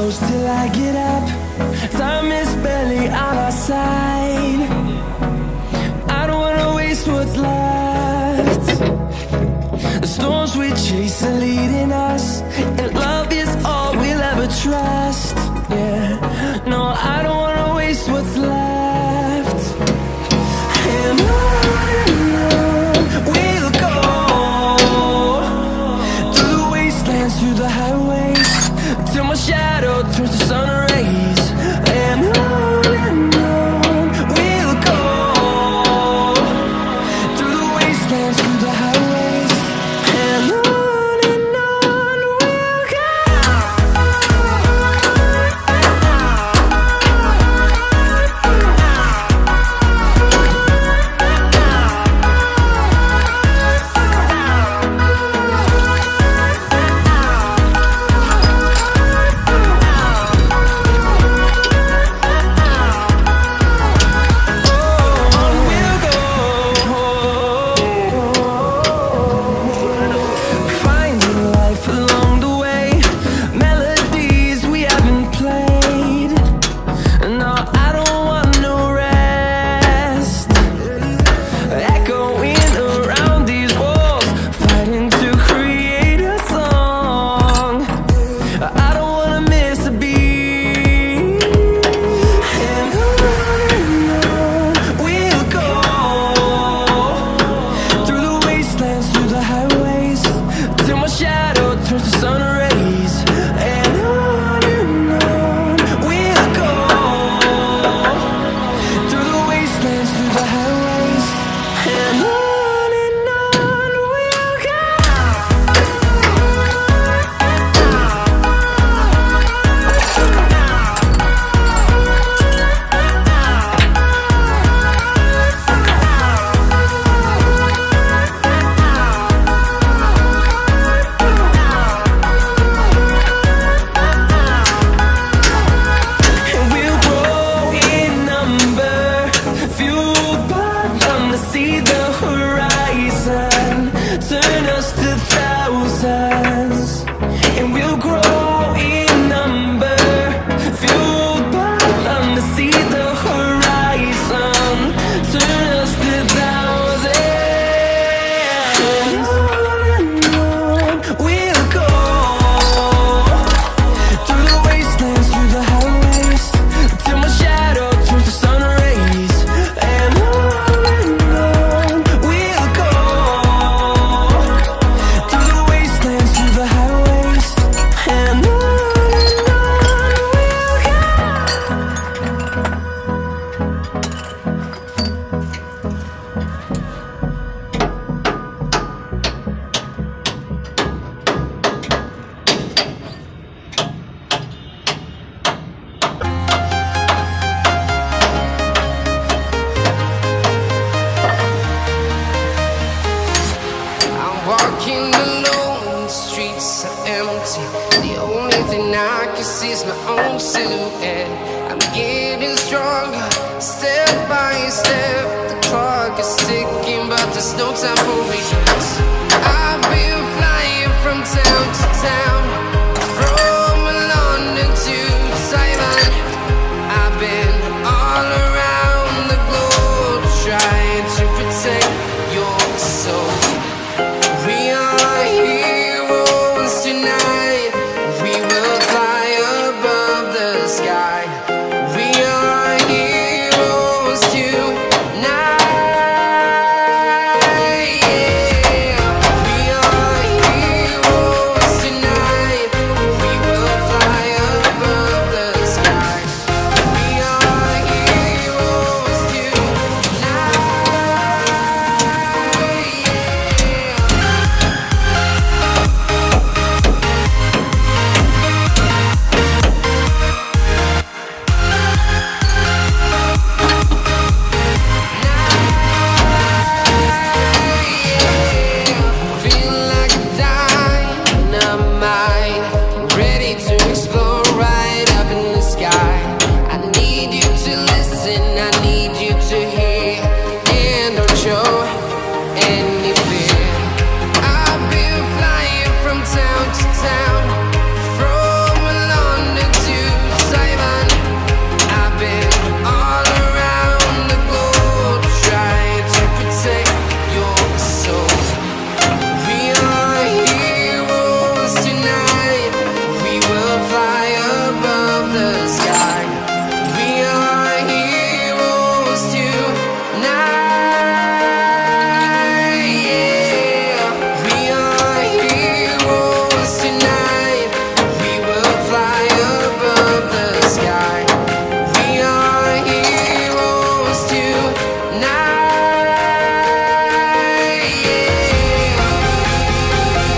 close till I get up. Time is barely on our side. I don't wanna waste what's left. The storms we chase are leading us, and love is all we'll ever trust. Yeah, no, I don't wanna waste what's left. And on we'll go, through the wastelands, through the highways, till my shadow turns to sun rays. And on we'll go, through the wastelands, through the highways. And on we'll go. Finding life along the way, melodies we haven't played. No, I don't want no rest. Echoing around these walls, fighting to create a song. I don't wanna miss a beat. And on we'll go, through the wastelands, through the highways, till my shadow turns to sun rays. And on we'll go, through the wastelands, through the highways. And on we'll go. And we'll grow in number, fueled by them to see the horizon, turn us to thousands. And we'll grow in number, fueled by them to see the horizon, turn us to thousands. And on we'll go, through the wastelands, through the highways, till my shadow turns to sun rays. And on we'll go, through the wastelands, through the highways. And on we'll go. I'm walking alone, the streets are empty. The only thing I can see is my own silhouette. I'm getting stronger, step by step. The clock is ticking, but there's no time for regrets.